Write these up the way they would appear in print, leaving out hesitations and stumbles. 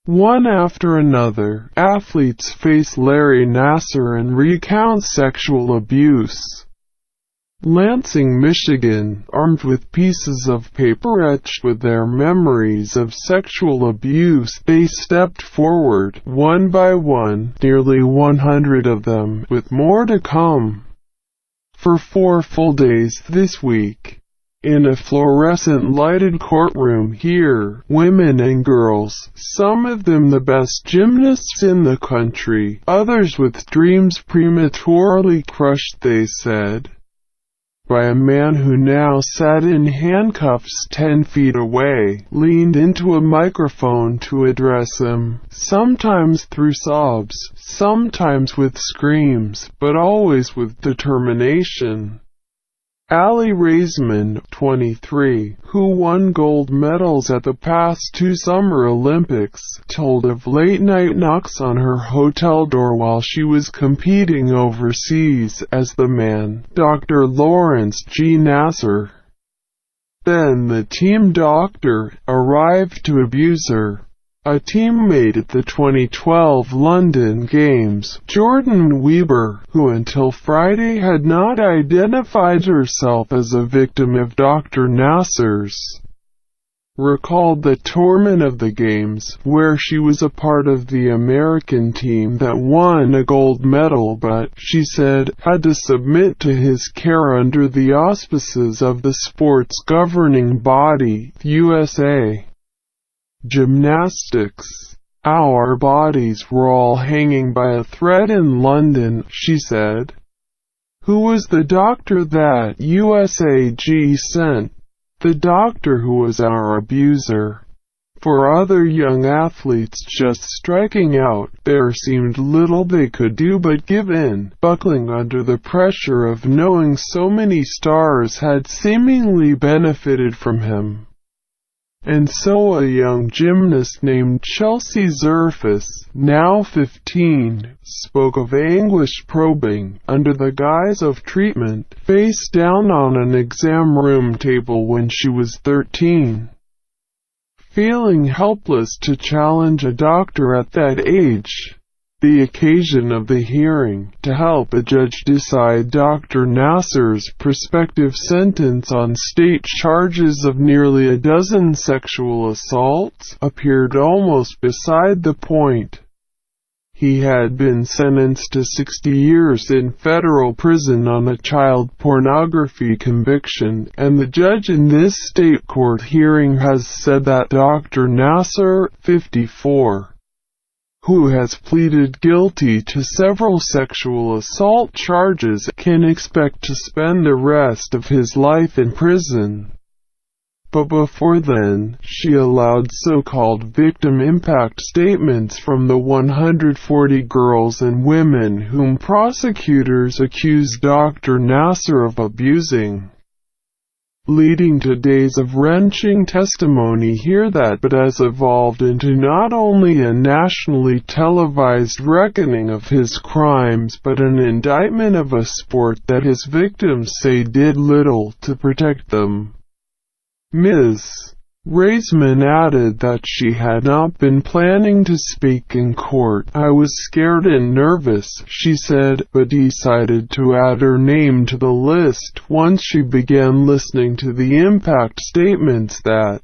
One after another, athletes face Larry Nassar and recount sexual abuse. Lansing, Michigan, armed with pieces of paper etched with their memories of sexual abuse, they stepped forward, one by one, nearly 100 of them, with more to come. For 4 full days this week, in a fluorescent-lighted courtroom here, women and girls, some of them the best gymnasts in the country, others with dreams prematurely crushed, they said, by a man who now sat in handcuffs 10 feet away, leaned into a microphone to address them, sometimes through sobs, sometimes with screams, but always with determination. Aly Raisman, 23, who won gold medals at the past 2 Summer Olympics, told of late-night knocks on her hotel door while she was competing overseas as the man, Dr. Lawrence G. Nassar. Then the team doctor arrived to abuse her. A teammate at the 2012 London Games, Jordan Weber, who until Friday had not identified herself as a victim of Dr. Nassar's, recalled the torment of the Games, where she was a part of the American team that won a gold medal but, she said, had to submit to his care under the auspices of the sport's governing body, USA Gymnastics. Our bodies were all hanging by a thread in London, she said. Who was the doctor that USAG sent? The doctor who was our abuser. For other young athletes just striking out, there seemed little they could do but give in, buckling under the pressure of knowing so many stars had seemingly benefited from him. And so a young gymnast named Chelsea Zerfus, now 15, spoke of anguish probing, under the guise of treatment, face down on an exam room table when she was 13. Feeling helpless to challenge a doctor at that age, the occasion of the hearing, to help a judge decide Dr. Nassar's prospective sentence on state charges of nearly a dozen sexual assaults, appeared almost beside the point. He had been sentenced to 60 years in federal prison on a child pornography conviction, and the judge in this state court hearing has said that Dr. Nassar, 54, who has pleaded guilty to several sexual assault charges, can expect to spend the rest of his life in prison. But before then, she allowed so-called victim impact statements from the 140 girls and women whom prosecutors accused Dr. Nassar of abusing, leading to days of wrenching testimony here that but has evolved into not only a nationally televised reckoning of his crimes but an indictment of a sport that his victims say did little to protect them. Ms. Raisman added that she had not been planning to speak in court. I was scared and nervous, she said, but decided to add her name to the list once she began listening to the impact statements that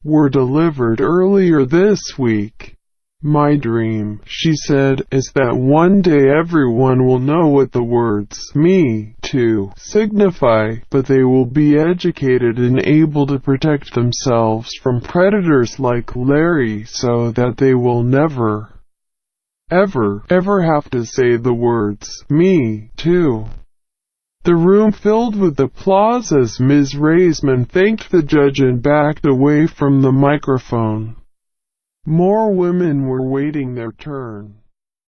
were delivered earlier this week. My dream, she said, is that one day everyone will know what the words "me too" signify, but they will be educated and able to protect themselves from predators like Larry so that they will never, ever have to say the words "me too." The room filled with applause as Ms. Raisman thanked the judge and backed away from the microphone. More women were waiting their turn.